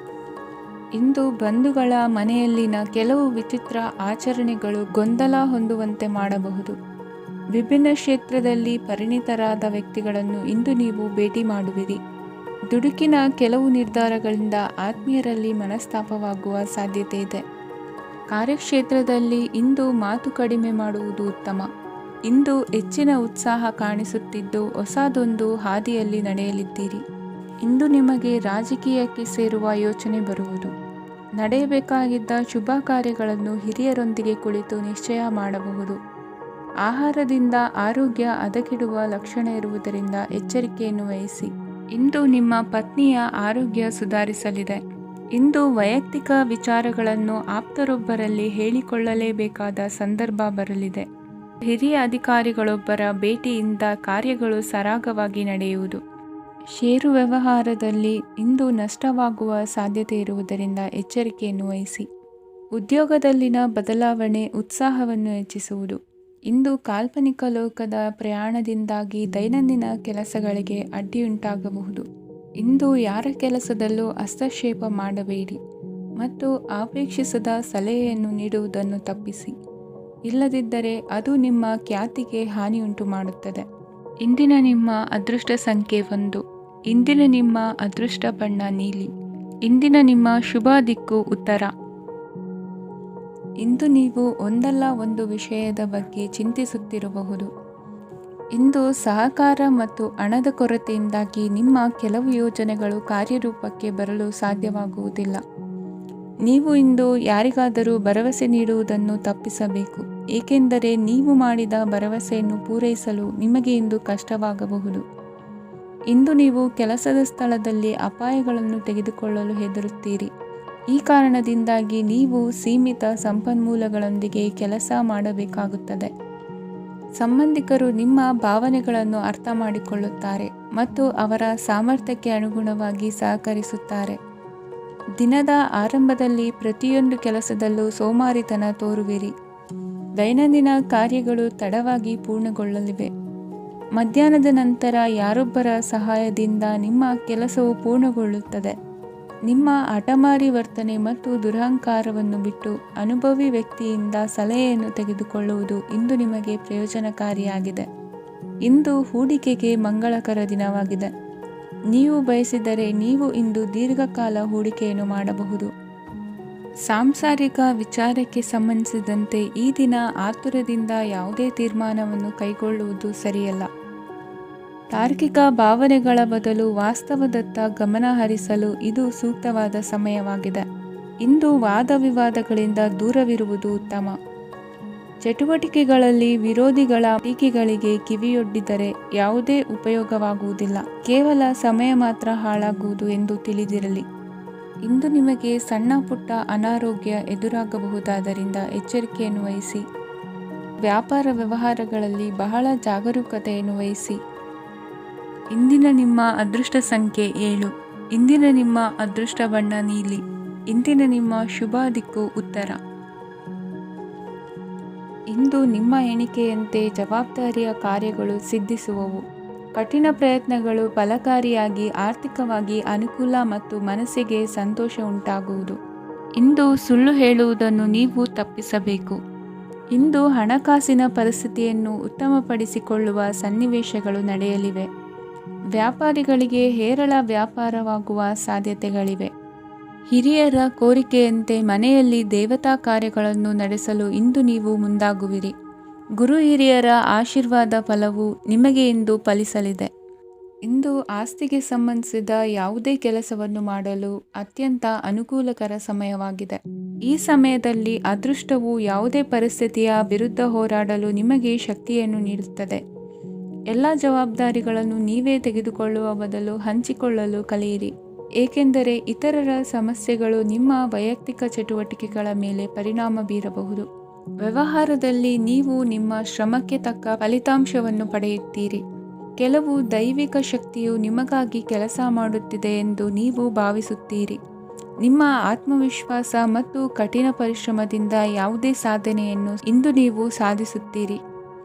S1: ಇಂದು ಬಂಧುಗಳ ಮನೆಯಲ್ಲಿನ ಕೆಲವು ವಿಚಿತ್ರ ಆಚರಣೆಗಳು ಗೊಂದಲ ಹೊಂದುವಂತೆ ಮಾಡಬಹುದು. ವಿಭಿನ್ನ ಕ್ಷೇತ್ರದಲ್ಲಿ ಪರಿಣಿತರಾದ ವ್ಯಕ್ತಿಗಳನ್ನು ಇಂದು ನೀವು ಭೇಟಿ ಮಾಡುವಿರಿ. ದುಡುಕಿನ ಕೆಲವು ನಿರ್ಧಾರಗಳಿಂದ ಆತ್ಮೀಯರಲ್ಲಿ ಮನಸ್ತಾಪವಾಗುವ ಸಾಧ್ಯತೆ ಇದೆ. ಕಾರ್ಯಕ್ಷೇತ್ರದಲ್ಲಿ ಇಂದು ಮಾತು ಕಡಿಮೆ ಮಾಡುವುದು ಉತ್ತಮ. ಇಂದು ಹೆಚ್ಚಿನ ಉತ್ಸಾಹ ಕಾಣಿಸುತ್ತಿದ್ದು ಹೊಸದೊಂದು ಹಾದಿಯಲ್ಲಿ ನಡೆಯಲಿದ್ದೀರಿ. ಇಂದು ನಿಮಗೆ ರಾಜಕೀಯಕ್ಕೆ ಸೇರುವ ಯೋಚನೆ ಬರುವುದು. ನಡೆಯಬೇಕಾಗಿದ್ದ ಶುಭ ಕಾರ್ಯಗಳನ್ನು ಹಿರಿಯರೊಂದಿಗೆ ಕುಳಿತು ನಿಶ್ಚಯ ಮಾಡಬಹುದು. ಆಹಾರದಿಂದ ಆರೋಗ್ಯ ಹದಗೆಡುವ ಲಕ್ಷಣ ಇರುವುದರಿಂದ ಎಚ್ಚರಿಕೆಯನ್ನು ವಹಿಸಿ. ಇಂದು ನಿಮ್ಮ ಪತ್ನಿಯ ಆರೋಗ್ಯ ಸುಧಾರಿಸಲಿದೆ. ಇಂದು ವೈಯಕ್ತಿಕ ವಿಚಾರಗಳನ್ನು ಆಪ್ತರೊಬ್ಬರಲ್ಲಿ ಹೇಳಿಕೊಳ್ಳಲೇಬೇಕಾದ ಸಂದರ್ಭ ಬರಲಿದೆ. ಹಿರಿಯ ಅಧಿಕಾರಿಗಳೊಬ್ಬರ ಭೇಟಿಯಿಂದ ಕಾರ್ಯಗಳು ಸರಾಗವಾಗಿ ನಡೆಯುವುದು. ಷೇರು ವ್ಯವಹಾರದಲ್ಲಿ ಇಂದು ನಷ್ಟವಾಗುವ ಸಾಧ್ಯತೆ ಇರುವುದರಿಂದ ಎಚ್ಚರಿಕೆಯನ್ನು ವಹಿಸಿ. ಉದ್ಯೋಗದಲ್ಲಿನ ಬದಲಾವಣೆ ಉತ್ಸಾಹವನ್ನು ಹೆಚ್ಚಿಸುವುದು. ಇಂದು ಕಾಲ್ಪನಿಕ ಲೋಕದ ಪ್ರಯಾಣದಿಂದಾಗಿ ದೈನಂದಿನ ಕೆಲಸಗಳಿಗೆ ಅಡ್ಡಿಯುಂಟಾಗಬಹುದು. ಇಂದು ಯಾರ ಕೆಲಸದಲ್ಲೂ ಹಸ್ತಕ್ಷೇಪ ಮಾಡಬೇಡಿ ಮತ್ತು ಅಪೇಕ್ಷಿಸದ ಸಲಹೆಯನ್ನು ನೀಡುವುದನ್ನು ತಪ್ಪಿಸಿ. ಇಲ್ಲದಿದ್ದರೆ ಅದು ನಿಮ್ಮ ಖ್ಯಾತಿಗೆ ಹಾನಿಯುಂಟು ಮಾಡುತ್ತದೆ. ಇಂದಿನ ನಿಮ್ಮ ಅದೃಷ್ಟ ಸಂಖ್ಯೆ 1. ಇಂದಿನ ನಿಮ್ಮ ಅದೃಷ್ಟ ಬಣ್ಣ ನೀಲಿ. ಇಂದಿನ ನಿಮ್ಮ ಶುಭ ದಿಕ್ಕು ಉತ್ತರ. ಇಂದು ನೀವು ಒಂದಲ್ಲ ಒಂದು ವಿಷಯದ ಬಗ್ಗೆ ಚಿಂತಿಸುತ್ತಿರಬಹುದು. ಇಂದು ಸಹಕಾರ ಮತ್ತು ಹಣದ ಕೊರತೆಯಿಂದಾಗಿ ನಿಮ್ಮ ಕೆಲವು ಯೋಜನೆಗಳು ಕಾರ್ಯರೂಪಕ್ಕೆ ಬರಲು ಸಾಧ್ಯವಾಗುವುದಿಲ್ಲ. ನೀವು ಇಂದು ಯಾರಿಗಾದರೂ ಭರವಸೆ ನೀಡುವುದನ್ನು ತಪ್ಪಿಸಬೇಕು, ಏಕೆಂದರೆ ನೀವು ಮಾಡಿದ ಭರವಸೆಯನ್ನು ಪೂರೈಸಲು ನಿಮಗೆ ಇಂದು ಕಷ್ಟವಾಗಬಹುದು. ಇಂದು ನೀವು ಕೆಲಸದ ಸ್ಥಳದಲ್ಲಿ ಅಪಾಯಗಳನ್ನು ತೆಗೆದುಕೊಳ್ಳಲು ಹೆದರುತ್ತೀರಿ. ಈ ಕಾರಣದಿಂದಾಗಿ ನೀವು ಸೀಮಿತ ಸಂಪನ್ಮೂಲಗಳೊಂದಿಗೆ ಕೆಲಸ ಮಾಡಬೇಕಾಗುತ್ತದೆ. ಸಂಬಂಧಿಕರು ನಿಮ್ಮ ಭಾವನೆಗಳನ್ನು ಅರ್ಥ ಮಾಡಿಕೊಳ್ಳುತ್ತಾರೆ ಮತ್ತು ಅವರ ಸಾಮರ್ಥ್ಯಕ್ಕೆ ಅನುಗುಣವಾಗಿ ಸಹಕರಿಸುತ್ತಾರೆ. ದಿನದ ಆರಂಭದಲ್ಲಿ ಪ್ರತಿಯೊಂದು ಕೆಲಸದಲ್ಲೂ ಸೋಮಾರಿತನ ತೋರುವಿರಿ. ದೈನಂದಿನ ಕಾರ್ಯಗಳು ತಡವಾಗಿ ಪೂರ್ಣಗೊಳ್ಳಲಿವೆ. ಮಧ್ಯಾಹ್ನದ ನಂತರ ಯಾರೊಬ್ಬರ ಸಹಾಯದಿಂದ ನಿಮ್ಮ ಕೆಲಸವು ಪೂರ್ಣಗೊಳ್ಳುತ್ತದೆ. ನಿಮ್ಮ ಹಠಮಾರಿ ವರ್ತನೆ ಮತ್ತು ದುರಹಂಕಾರವನ್ನು ಬಿಟ್ಟು ಅನುಭವಿ ವ್ಯಕ್ತಿಯಿಂದ ಸಲಹೆಯನ್ನು ತೆಗೆದುಕೊಳ್ಳುವುದು ಇಂದು ನಿಮಗೆ ಪ್ರಯೋಜನಕಾರಿಯಾಗಿದೆ. ಇಂದು ಹೂಡಿಕೆಗೆ ಮಂಗಳಕರ ದಿನವಾಗಿದೆ. ನೀವು ಬಯಸಿದರೆ ನೀವು ಇಂದು ದೀರ್ಘಕಾಲ ಹೂಡಿಕೆಯನ್ನು ಮಾಡಬಹುದು. ಸಾಂಸಾರಿಕ ವಿಚಾರಕ್ಕೆ ಸಂಬಂಧಿಸಿದಂತೆ ಈ ದಿನ ಆತುರದಿಂದ ಯಾವುದೇ ತೀರ್ಮಾನವನ್ನು ಕೈಗೊಳ್ಳುವುದು ಸರಿಯಲ್ಲ. ತಾರ್ಕಿಕ ಭಾವನೆಗಳ ಬದಲು ವಾಸ್ತವದತ್ತ ಗಮನ ಹರಿಸಲು ಇದು ಸೂಕ್ತವಾದ ಸಮಯವಾಗಿದೆ. ಇಂದು ವಾದ ವಿವಾದಗಳಿಂದ ದೂರವಿರುವುದು ಉತ್ತಮ. ಚಟುವಟಿಕೆಗಳಲ್ಲಿ ವಿರೋಧಿಗಳ ಟೀಕೆಗಳಿಗೆ ಕಿವಿಯೊಡ್ಡಿದರೆ ಯಾವುದೇ ಉಪಯೋಗವಾಗುವುದಿಲ್ಲ, ಕೇವಲ ಸಮಯ ಮಾತ್ರ ಹಾಳಾಗುವುದು ಎಂದು ತಿಳಿದಿರಲಿ. ಇಂದು ನಿಮಗೆ ಸಣ್ಣ ಪುಟ್ಟ ಅನಾರೋಗ್ಯ ಎದುರಾಗಬಹುದಾದ್ದರಿಂದ ಎಚ್ಚರಿಕೆಯನ್ನು ವಹಿಸಿ. ವ್ಯಾಪಾರ ವ್ಯವಹಾರಗಳಲ್ಲಿ ಬಹಳ ಜಾಗರೂಕತೆಯನ್ನು ವಹಿಸಿ. ಇಂದಿನ ನಿಮ್ಮ ಅದೃಷ್ಟ ಸಂಖ್ಯೆ 7. ಇಂದಿನ ನಿಮ್ಮ ಅದೃಷ್ಟ ಬಣ್ಣ ನೀಲಿ. ಇಂದಿನ ನಿಮ್ಮ ಶುಭ ದಿಕ್ಕು ಉತ್ತರ. ಇಂದು ನಿಮ್ಮ ಎಣಿಕೆಯಂತೆ ಜವಾಬ್ದಾರಿಯ ಕಾರ್ಯಗಳು ಸಿದ್ಧಿಸುವವು. ಕಠಿಣ ಪ್ರಯತ್ನಗಳು ಫಲಕಾರಿಯಾಗಿ ಆರ್ಥಿಕವಾಗಿ ಅನುಕೂಲ ಮತ್ತು ಮನಸ್ಸಿಗೆ ಸಂತೋಷ ಉಂಟಾಗುವುದು. ಇಂದು ಸುಳ್ಳು ಹೇಳುವುದನ್ನು ನೀವು ತಪ್ಪಿಸಬೇಕು. ಇಂದು ಹಣಕಾಸಿನ ಪರಿಸ್ಥಿತಿಯನ್ನು ಉತ್ತಮಪಡಿಸಿಕೊಳ್ಳುವ ಸನ್ನಿವೇಶಗಳು ನಡೆಯಲಿವೆ. ವ್ಯಾಪಾರಿಗಳಿಗೆ ಹೇರಳ ವ್ಯಾಪಾರವಾಗುವ ಸಾಧ್ಯತೆಗಳಿವೆ. ಹಿರಿಯರ ಕೋರಿಕೆಯಂತೆ ಮನೆಯಲ್ಲಿ ದೇವತಾ ಕಾರ್ಯಗಳನ್ನು ನಡೆಸಲು ಇಂದು ನೀವು ಮುಂದಾಗುವಿರಿ. ಗುರು ಹಿರಿಯರ ಆಶೀರ್ವಾದ ಫಲವು ನಿಮಗೆ ಇಂದು ಫಲಿಸಲಿದೆ. ಇಂದು ಆಸ್ತಿಗೆ ಸಂಬಂಧಿಸಿದ ಯಾವುದೇ ಕೆಲಸವನ್ನು ಮಾಡಲು ಅತ್ಯಂತ ಅನುಕೂಲಕರ ಸಮಯವಾಗಿದೆ. ಈ ಸಮಯದಲ್ಲಿ ಅದೃಷ್ಟವು ಯಾವುದೇ ಪರಿಸ್ಥಿತಿಯ ವಿರುದ್ಧ ಹೋರಾಡಲು ನಿಮಗೆ ಶಕ್ತಿಯನ್ನು ನೀಡುತ್ತದೆ. ಎಲ್ಲ ಜವಾಬ್ದಾರಿಗಳನ್ನು ನೀವೇ ತೆಗೆದುಕೊಳ್ಳುವ ಬದಲು ಹಂಚಿಕೊಳ್ಳಲು ಕಲಿಯಿರಿ, ಏಕೆಂದರೆ ಇತರರ ಸಮಸ್ಯೆಗಳು ನಿಮ್ಮ ವೈಯಕ್ತಿಕ ಚಟುವಟಿಕೆಗಳ ಮೇಲೆ ಪರಿಣಾಮ ಬೀರಬಹುದು. ವ್ಯವಹಾರದಲ್ಲಿ ನೀವು ನಿಮ್ಮ ಶ್ರಮಕ್ಕೆ ತಕ್ಕ ಫಲಿತಾಂಶವನ್ನು ಪಡೆಯುತ್ತೀರಿ. ಕೆಲವು ದೈವಿಕ ಶಕ್ತಿಯು ನಿಮಗಾಗಿ ಕೆಲಸ ಮಾಡುತ್ತಿದೆ ಎಂದು ನೀವು ಭಾವಿಸುತ್ತೀರಿ. ನಿಮ್ಮ ಆತ್ಮವಿಶ್ವಾಸ ಮತ್ತು ಕಠಿಣ ಪರಿಶ್ರಮದಿಂದ ಯಾವುದೇ ಸಾಧನೆಯನ್ನು ಇಂದು ನೀವು ಸಾಧಿಸುತ್ತೀರಿ.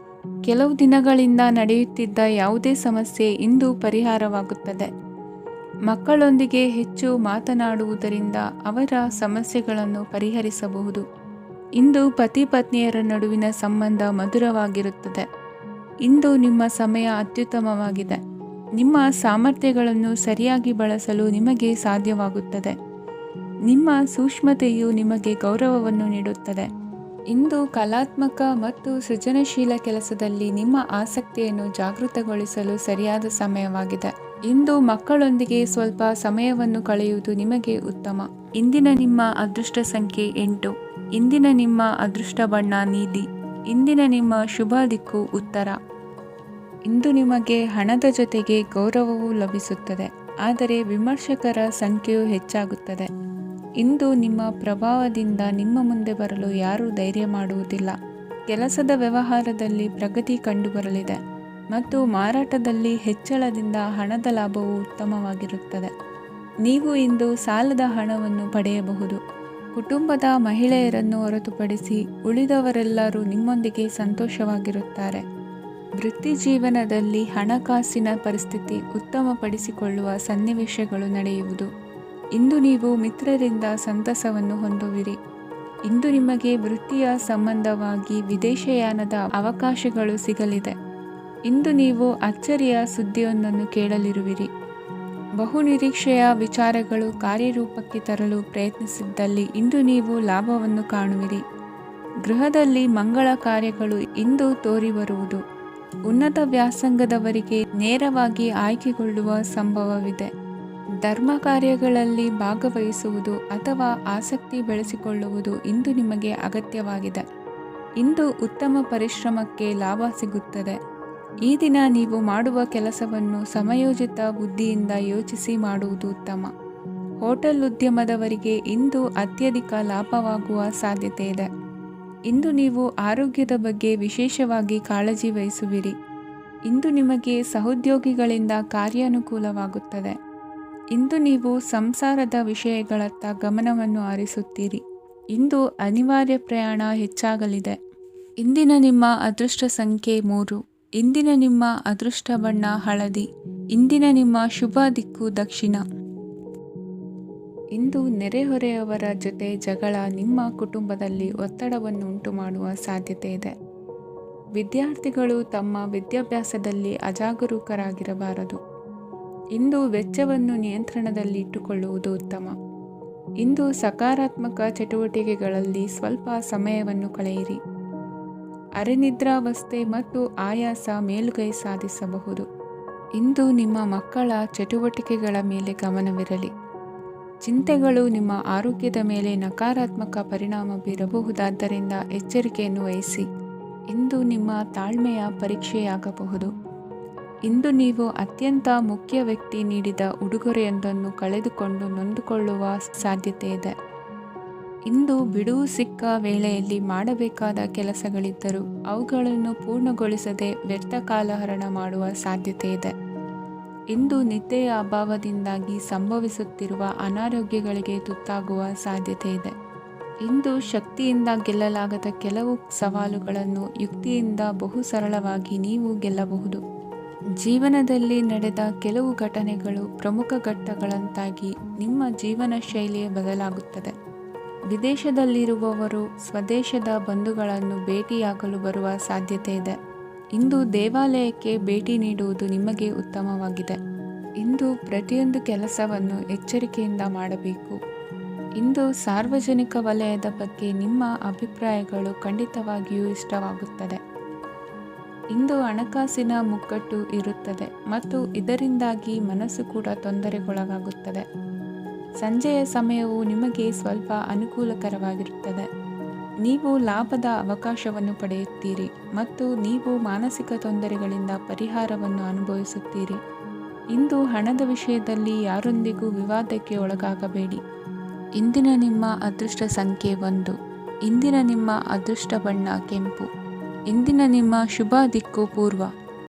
S1: ಕೆಲವು ದಿನಗಳಿಂದ ನಡೆಯುತ್ತಿದ್ದ ಯಾವುದೇ ಸಮಸ್ಯೆ ಇಂದು ಪರಿಹಾರವಾಗುತ್ತದೆ. ಮಕ್ಕಳೊಂದಿಗೆ ಹೆಚ್ಚು ಮಾತನಾಡುವುದರಿಂದ ಅವರ ಸಮಸ್ಯೆಗಳನ್ನು ಪರಿಹರಿಸಬಹುದು. ಇಂದು ಪತಿ ಪತ್ನಿಯರ ನಡುವಿನ ಸಂಬಂಧ ಮಧುರವಾಗಿರುತ್ತದೆ. ಇಂದು ನಿಮ್ಮ ಸಮಯ ಅತ್ಯುತ್ತಮವಾಗಿದೆ. ನಿಮ್ಮ ಸಾಮರ್ಥ್ಯಗಳನ್ನು ಸರಿಯಾಗಿ ಬಳಸಲು ನಿಮಗೆ ಸಾಧ್ಯವಾಗುತ್ತದೆ. ನಿಮ್ಮ ಸೂಕ್ಷ್ಮತೆಯು ನಿಮಗೆ ಗೌರವವನ್ನು ನೀಡುತ್ತದೆ. ಇಂದು ಕಲಾತ್ಮಕ ಮತ್ತು ಸೃಜನಶೀಲ ಕೆಲಸದಲ್ಲಿ ನಿಮ್ಮ ಆಸಕ್ತಿಯನ್ನು ಜಾಗೃತಗೊಳಿಸಲು ಸರಿಯಾದ ಸಮಯವಾಗಿದೆ. ಇಂದು ಮಕ್ಕಳೊಂದಿಗೆ ಸ್ವಲ್ಪ ಸಮಯವನ್ನು ಕಳೆಯುವುದು ನಿಮಗೆ ಉತ್ತಮ. ಇಂದಿನ ನಿಮ್ಮ ಅದೃಷ್ಟ ಸಂಖ್ಯೆ 8. ಇಂದಿನ ನಿಮ್ಮ ಅದೃಷ್ಟ ಬಣ್ಣ ನೀಲಿ. ಇಂದಿನ ನಿಮ್ಮ ಶುಭ ದಿಕ್ಕು ಉತ್ತರ. ಇಂದು ನಿಮಗೆ ಹಣದ ಜೊತೆಗೆ ಗೌರವವೂ ಲಭಿಸುತ್ತದೆ, ಆದರೆ ವಿಮರ್ಶಕರ ಸಂಖ್ಯೆಯು ಹೆಚ್ಚಾಗುತ್ತದೆ. ಇಂದು ನಿಮ್ಮ ಪ್ರಭಾವದಿಂದ ನಿಮ್ಮ ಮುಂದೆ ಬರಲು ಯಾರೂ ಧೈರ್ಯ ಮಾಡುವುದಿಲ್ಲ. ಕೆಲಸದ ವ್ಯವಹಾರದಲ್ಲಿ ಪ್ರಗತಿ ಕಂಡುಬರಲಿದೆ ಮತ್ತು ಮಾರಾಟದಲ್ಲಿ ಹೆಚ್ಚಳದಿಂದ ಹಣದ ಲಾಭವು ಉತ್ತಮವಾಗಿರುತ್ತದೆ. ನೀವು ಇಂದು ಸಾಲದ ಹಣವನ್ನು ಪಡೆಯಬಹುದು. ಕುಟುಂಬದ ಮಹಿಳೆಯರನ್ನು ಹೊರತುಪಡಿಸಿ ಉಳಿದವರೆಲ್ಲರೂ ನಿಮ್ಮೊಂದಿಗೆ ಸಂತೋಷವಾಗಿರುತ್ತಾರೆ. ವೃತ್ತಿ ಜೀವನದಲ್ಲಿ ಹಣಕಾಸಿನ ಪರಿಸ್ಥಿತಿ ಉತ್ತಮಪಡಿಸಿಕೊಳ್ಳುವ ಸನ್ನಿವೇಶಗಳು ನಡೆಯುವುದು. ಇಂದು ನೀವು ಮಿತ್ರರಿಂದ ಸಂತಸವನ್ನು ಹೊಂದುವಿರಿ. ಇಂದು ನಿಮಗೆ ವೃತ್ತಿಯ ಸಂಬಂಧವಾಗಿ ವಿದೇಶಯಾನದ ಅವಕಾಶಗಳು ಸಿಗಲಿದೆ. ಇಂದು ನೀವು ಅಚ್ಚರಿಯ ಸುದ್ದಿಯೊಂದನ್ನು ಕೇಳಲಿರುವಿರಿ. ಬಹುನಿರೀಕ್ಷೆಯ ವಿಚಾರಗಳು ಕಾರ್ಯರೂಪಕ್ಕೆ ತರಲು ಪ್ರಯತ್ನಿಸಿದ್ದಲ್ಲಿ ಇಂದು ನೀವು ಲಾಭವನ್ನು ಕಾಣುವಿರಿ. ಗೃಹದಲ್ಲಿ ಮಂಗಳ ಕಾರ್ಯಗಳು ಇಂದು ತೋರಿಬರುವುದು. ಉನ್ನತ ವ್ಯಾಸಂಗದವರಿಗೆ ನೇರವಾಗಿ ಆಯ್ಕೆಗೊಳ್ಳುವ ಸಂಭವವಿದೆ. ಧರ್ಮ ಕಾರ್ಯಗಳಲ್ಲಿ ಭಾಗವಹಿಸುವುದು ಅಥವಾ ಆಸಕ್ತಿ ಬೆಳೆಸಿಕೊಳ್ಳುವುದು ಇಂದು ನಿಮಗೆ ಅಗತ್ಯವಾಗಿದೆ. ಇಂದು ಉತ್ತಮ ಪರಿಶ್ರಮಕ್ಕೆ ಲಾಭ ಸಿಗುತ್ತದೆ. ಈ ದಿನ ನೀವು ಮಾಡುವ ಕೆಲಸವನ್ನು ಸಮಯೋಚಿತ ಬುದ್ಧಿಯಿಂದ ಯೋಚಿಸಿ ಮಾಡುವುದು ಉತ್ತಮ. ಹೋಟೆಲ್ ಉದ್ಯಮದವರಿಗೆ ಇಂದು ಅತ್ಯಧಿಕ ಲಾಭವಾಗುವ ಸಾಧ್ಯತೆ ಇದೆ. ಇಂದು ನೀವು ಆರೋಗ್ಯದ ಬಗ್ಗೆ ವಿಶೇಷವಾಗಿ ಕಾಳಜಿ ವಹಿಸುವಿರಿ. ಇಂದು ನಿಮಗೆ ಸಹೋದ್ಯೋಗಿಗಳಿಂದ ಕಾರ್ಯಾನುಕೂಲವಾಗುತ್ತದೆ. ಇಂದು ನೀವು ಸಂಸಾರದ ವಿಷಯಗಳತ್ತ ಗಮನವನ್ನು ಹರಿಸುತ್ತೀರಿ. ಇಂದು ಅನಿವಾರ್ಯ ಪ್ರಯಾಣ ಹೆಚ್ಚಾಗಲಿದೆ. ಇಂದಿನ ನಿಮ್ಮ ಅದೃಷ್ಟ ಸಂಖ್ಯೆ 3. ಇಂದಿನ ನಿಮ್ಮ ಅದೃಷ್ಟ ಬಣ್ಣ ಹಳದಿ. ಇಂದಿನ ನಿಮ್ಮ ಶುಭ ದಿಕ್ಕು ದಕ್ಷಿಣ. ಇಂದು ನೆರೆಹೊರೆಯವರ ಜೊತೆ ಜಗಳ ನಿಮ್ಮ ಕುಟುಂಬದಲ್ಲಿ ಒತ್ತಡವನ್ನು ಉಂಟುಮಾಡುವ ಸಾಧ್ಯತೆ ಇದೆ. ವಿದ್ಯಾರ್ಥಿಗಳು ತಮ್ಮ ವಿದ್ಯಾಭ್ಯಾಸದಲ್ಲಿ ಅಜಾಗರೂಕರಾಗಿರಬಾರದು. ಇಂದು ವೆಚ್ಚವನ್ನು ನಿಯಂತ್ರಣದಲ್ಲಿ ಇಟ್ಟುಕೊಳ್ಳುವುದು ಉತ್ತಮ. ಇಂದು ಸಕಾರಾತ್ಮಕ ಚಟುವಟಿಕೆಗಳಲ್ಲಿ ಸ್ವಲ್ಪ ಸಮಯವನ್ನು ಕಳೆಯಿರಿ. ಅರೆನಿದ್ರಾವಸ್ಥೆ ಮತ್ತು ಆಯಾಸ ಮೇಲುಗೈ ಸಾಧಿಸಬಹುದು. ಇಂದು ನಿಮ್ಮ ಮಕ್ಕಳ ಚಟುವಟಿಕೆಗಳ ಮೇಲೆ ಗಮನವಿರಲಿ. ಚಿಂತೆಗಳು ನಿಮ್ಮ ಆರೋಗ್ಯದ ಮೇಲೆ ನಕಾರಾತ್ಮಕ ಪರಿಣಾಮ ಬೀರಬಹುದಾದ್ದರಿಂದ ಎಚ್ಚರಿಕೆಯನ್ನು ವಹಿಸಿ. ಇಂದು ನಿಮ್ಮ ತಾಳ್ಮೆಯ ಪರೀಕ್ಷೆಯಾಗಬಹುದು. ಇಂದು ನೀವು ಅತ್ಯಂತ ಮುಖ್ಯ ವ್ಯಕ್ತಿ ನೀಡಿದ ಉಡುಗೊರೆಯೊಂದನ್ನು ಕಳೆದುಕೊಂಡು ನೊಂದುಕೊಳ್ಳುವ ಸಾಧ್ಯತೆ ಇದೆ. ಇಂದು ಬಿಡುವು ಸಿಕ್ಕ ವೇಳೆಯಲ್ಲಿ ಮಾಡಬೇಕಾದ ಕೆಲಸಗಳಿದ್ದರೂ ಅವುಗಳನ್ನು ಪೂರ್ಣಗೊಳಿಸದೆ ವ್ಯರ್ಥ ಕಾಲಹರಣ ಮಾಡುವ ಸಾಧ್ಯತೆ ಇದೆ. ಇಂದು ನಿದ್ದೆಯ ಅಭಾವದಿಂದಾಗಿ ಸಂಭವಿಸುತ್ತಿರುವ ಅನಾರೋಗ್ಯಗಳಿಗೆ ತುತ್ತಾಗುವ ಸಾಧ್ಯತೆ ಇದೆ. ಇಂದು ಶಕ್ತಿಯಿಂದ ಗೆಲ್ಲಲಾಗದ ಕೆಲವು ಸವಾಲುಗಳನ್ನು ಯುಕ್ತಿಯಿಂದ ಬಹು ಸರಳವಾಗಿ ನೀವು ಗೆಲ್ಲಬಹುದು. ಜೀವನದಲ್ಲಿ ನಡೆದ ಕೆಲವು ಘಟನೆಗಳು ಪ್ರಮುಖ ಘಟ್ಟಗಳಂತಾಗಿ ನಿಮ್ಮ ಜೀವನ ಶೈಲಿಯೇ ಬದಲಾಗುತ್ತದೆ. ವಿದೇಶದಲ್ಲಿರುವವರು ಸ್ವದೇಶದ ಬಂಧುಗಳನ್ನು ಭೇಟಿಯಾಗಲು ಬರುವ ಸಾಧ್ಯತೆ ಇದೆ. ಇಂದು ದೇವಾಲಯಕ್ಕೆ ಭೇಟಿ ನೀಡುವುದು ನಿಮಗೆ ಉತ್ತಮವಾಗಿದೆ. ಇಂದು ಪ್ರತಿಯೊಂದು ಕೆಲಸವನ್ನು ಎಚ್ಚರಿಕೆಯಿಂದ ಮಾಡಬೇಕು. ಇಂದು ಸಾರ್ವಜನಿಕ ವಲಯದ ಬಗ್ಗೆ ನಿಮ್ಮ ಅಭಿಪ್ರಾಯಗಳು ಖಂಡಿತವಾಗಿಯೂ ಇಷ್ಟವಾಗುತ್ತದೆ. ಇಂದು ಹಣಕಾಸಿನ ಮುಗ್ಗಟ್ಟು ಇರುತ್ತದೆ ಮತ್ತು ಇದರಿಂದಾಗಿ ಮನಸ್ಸು ಕೂಡ ತೊಂದರೆಗೊಳಗಾಗುತ್ತದೆ. ಸಂಜೆಯ ಸಮಯವು ನಿಮಗೆ ಸ್ವಲ್ಪ ಅನುಕೂಲಕರವಾಗಿರುತ್ತದೆ. ನೀವು ಲಾಭದ ಅವಕಾಶವನ್ನು ಪಡೆಯುತ್ತೀರಿ ಮತ್ತು ನೀವು ಮಾನಸಿಕ ತೊಂದರೆಗಳಿಂದ ಪರಿಹಾರವನ್ನು ಅನುಭವಿಸುತ್ತೀರಿ. ಇಂದು ಹಣದ ವಿಷಯದಲ್ಲಿ ಯಾರೊಂದಿಗೂ ವಿವಾದಕ್ಕೆ ಒಳಗಾಗಬೇಡಿ. ಇಂದಿನ ನಿಮ್ಮ ಅದೃಷ್ಟ ಸಂಖ್ಯೆ 1. ಇಂದಿನ ನಿಮ್ಮ ಅದೃಷ್ಟ ಬಣ್ಣ ಕೆಂಪು. ಇಂದಿನ ನಿಮ್ಮ ಶುಭ ದಿಕ್ಕು ಪೂರ್ವ.